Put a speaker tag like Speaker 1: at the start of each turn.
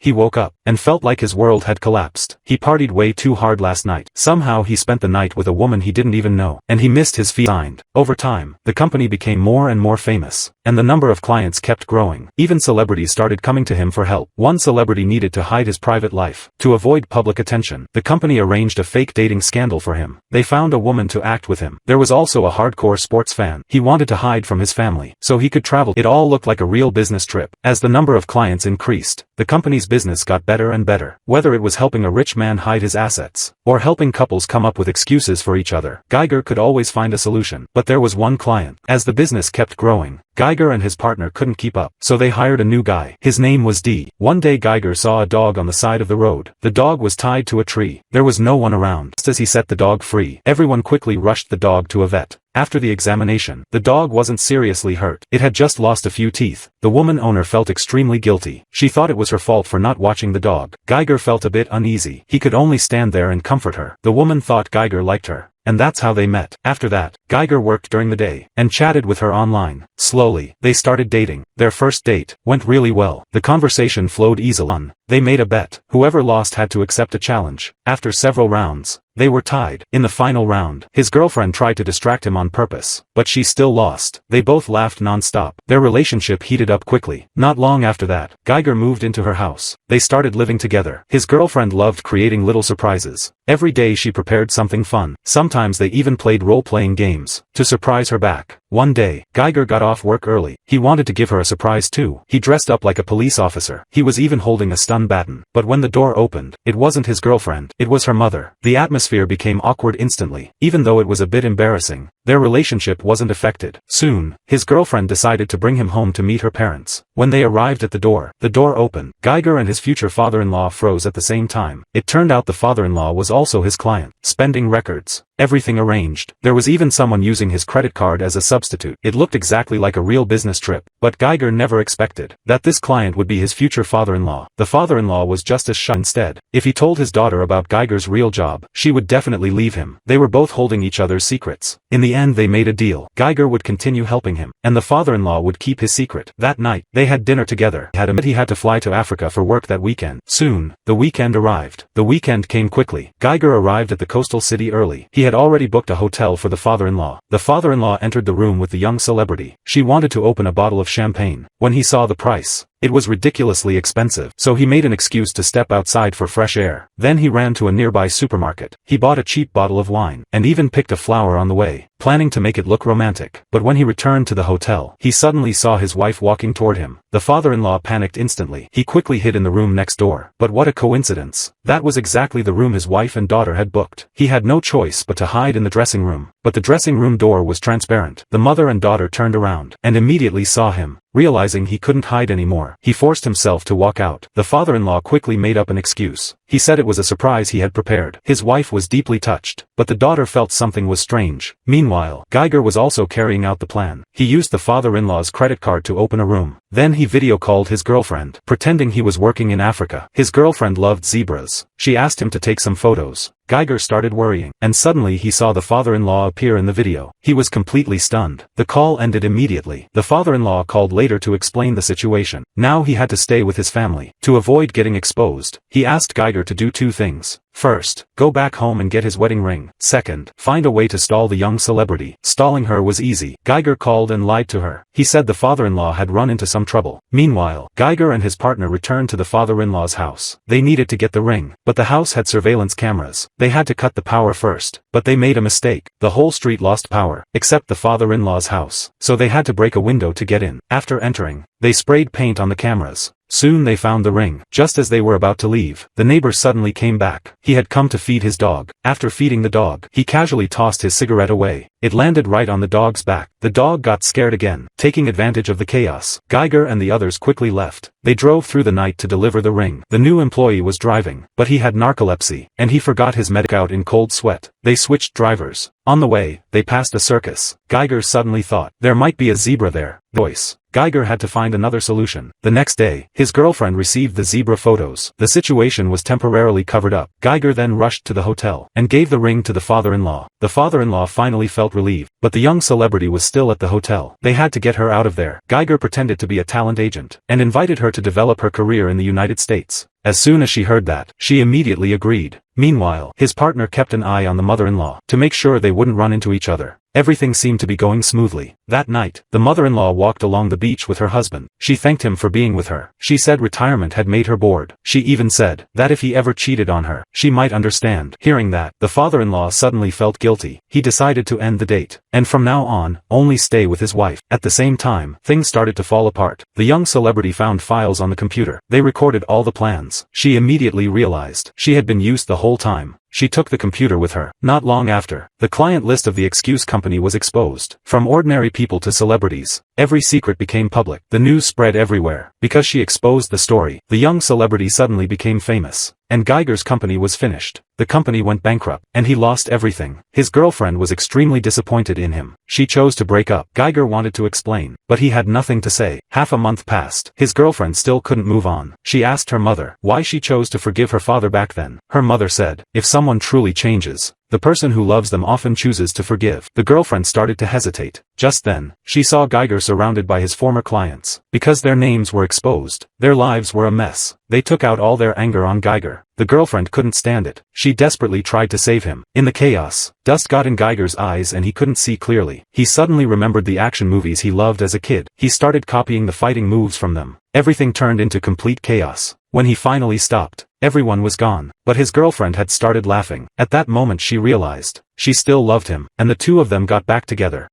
Speaker 1: he woke up, and felt like his world had collapsed. He partied way too hard last night. Somehow he spent the night with a woman he didn't even know, and he missed his fee. Over time, the company became more and more famous, and the number of clients kept growing. Even celebrities started coming to him for help. One celebrity needed to hide his private life. To avoid public attention, the company arranged a fake dating scandal for him. They found a woman to act with him. There was also a hardcore sports fan. He wanted to hide from his family, so he could travel. It all looked like a real business trip. As the number of clients increased, the company's business got better and better. Whether it was helping a rich man hide his assets, or helping couples come up with excuses for each other, Geiger could always find a solution. But there was one client. As the business kept growing, Geiger and his partner couldn't keep up, so they hired a new guy. His name was D. One day Geiger saw a dog on the side of the road. The dog was tied to a tree. There was no one around. Just as he set the dog free, everyone quickly rushed the dog to a vet. After the examination, the dog wasn't seriously hurt. It had just lost a few teeth. The woman owner felt extremely guilty. She thought it was her fault for not watching the dog. Geiger felt a bit uneasy. He could only stand there and comfort her. The woman thought Geiger liked her, and that's how they met. After that, Geiger worked during the day, and chatted with her online. Slowly, they started dating. Their first date went really well. The conversation flowed easily. They made a bet. Whoever lost had to accept a challenge. After several rounds, they were tied. In the final round, his girlfriend tried to distract him on purpose, but she still lost. They both laughed non-stop. Their relationship heated up quickly. Not long after that, Geiger moved into her house. They started living together. His girlfriend loved creating little surprises. Every day she prepared something fun. Sometimes they even played role-playing games to surprise her back. One day, Geiger got off work early. He wanted to give her a surprise too. He dressed up like a police officer. He was even holding a stun baton. But when the door opened, it wasn't his girlfriend. It was her mother. The atmosphere became awkward instantly. Even though it was a bit embarrassing, their relationship wasn't affected. Soon, his girlfriend decided to bring him home to meet her parents. When they arrived at the door opened. Geiger and his future father-in-law froze at the same time. It turned out the father-in-law was also his client. Spending records. Everything arranged. There was even someone using his credit card as a substitute. It looked exactly like a real business trip, but Geiger never expected that this client would be his future father-in-law. The father-in-law was just as shy. Instead, if he told his daughter about Geiger's real job, she would definitely leave him. They were both holding each other's secrets. In the end they made a deal. Geiger would continue helping him, and the father-in-law would keep his secret. That night, they had dinner together. He had to fly to Africa for work that weekend. Soon, the weekend arrived. The weekend came quickly. Geiger arrived at the coastal city early. He had already booked a hotel for the father-in-law. The father-in-law entered the room with the young celebrity. She wanted to open a bottle of champagne. When he saw the price, it was ridiculously expensive, so he made an excuse to step outside for fresh air. Then he ran to a nearby supermarket. He bought a cheap bottle of wine, and even picked a flower on the way, planning to make it look romantic. But when he returned to the hotel, he suddenly saw his wife walking toward him. The father-in-law panicked instantly. He quickly hid in the room next door. But what a coincidence. That was exactly the room his wife and daughter had booked. He had no choice but to hide in the dressing room. But the dressing room door was transparent. The mother and daughter turned around, and immediately saw him. Realizing he couldn't hide anymore, he forced himself to walk out. The father-in-law quickly made up an excuse. He said it was a surprise he had prepared. His wife was deeply touched, but the daughter felt something was strange. Meanwhile, Geiger was also carrying out the plan. He used the father-in-law's credit card to open a room. Then he video called his girlfriend, pretending he was working in Africa. His girlfriend loved zebras. She asked him to take some photos. Geiger started worrying, and suddenly he saw the father-in-law appear in the video. He was completely stunned. The call ended immediately. The father-in-law called later to explain the situation. Now he had to stay with his family. To avoid getting exposed, he asked Geiger to do two things. First, go back home and get his wedding ring. Second, find a way to stall the young celebrity. Stalling her was easy. Geiger called and lied to her. He said the father-in-law had run into some trouble. Meanwhile, Geiger and his partner returned to the father-in-law's house. They needed to get the ring, but the house had surveillance cameras. They had to cut the power first, but they made a mistake. The whole street lost power, except the father-in-law's house, so they had to break a window to get in. After entering, they sprayed paint on the cameras. Soon they found the ring. Just as they were about to leave, the neighbor suddenly came back. He had come to feed his dog. After feeding the dog, he casually tossed his cigarette away. It landed right on the dog's back. The dog got scared again. Taking advantage of the chaos, Geiger and the others quickly left. They drove through the night to deliver the ring. The new employee was driving, but he had narcolepsy, and he forgot his medic out in cold sweat. They switched drivers. On the way, they passed a circus. Geiger suddenly thought, there might be a zebra there. Voice. Geiger had to find another solution. The next day, his girlfriend received the zebra photos. The situation was temporarily covered up. Geiger then rushed to the hotel, and gave the ring to the father-in-law. The father-in-law finally felt relieved, but the young celebrity was still at the hotel. They had to get her out of there. Geiger pretended to be a talent agent, and invited her to develop her career in the United States. As soon as she heard that, she immediately agreed. Meanwhile, his partner kept an eye on the mother-in-law to make sure they wouldn't run into each other. Everything seemed to be going smoothly. That night, the mother-in-law walked along the beach with her husband. She thanked him for being with her. She said retirement had made her bored. She even said that if he ever cheated on her, she might understand. Hearing that, the father-in-law suddenly felt guilty. He decided to end the date, and from now on, only stay with his wife. At the same time, things started to fall apart. The young celebrity found files on the computer. They recorded all the plans. She immediately realized she had been used the whole time. She took the computer with her. Not long after, the client list of the excuse company was exposed. From ordinary people to celebrities, every secret became public. The news spread everywhere. Because she exposed the story, the young celebrity suddenly became famous. And Geiger's company was finished. The company went bankrupt, and he lost everything. His girlfriend was extremely disappointed in him. She chose to break up. Geiger wanted to explain, but he had nothing to say. Half a month passed. His girlfriend still couldn't move on. She asked her mother why she chose to forgive her father back then. Her mother said, if someone truly changes, the person who loves them often chooses to forgive. The girlfriend started to hesitate. Just then, she saw Geiger surrounded by his former clients. Because their names were exposed, their lives were a mess. They took out all their anger on Geiger. The girlfriend couldn't stand it. She desperately tried to save him. In the chaos, dust got in Geiger's eyes and he couldn't see clearly. He suddenly remembered the action movies he loved as a kid. He started copying the fighting moves from them. Everything turned into complete chaos. When he finally stopped, everyone was gone. But his girlfriend had started laughing. At that moment she realized she still loved him, and the two of them got back together.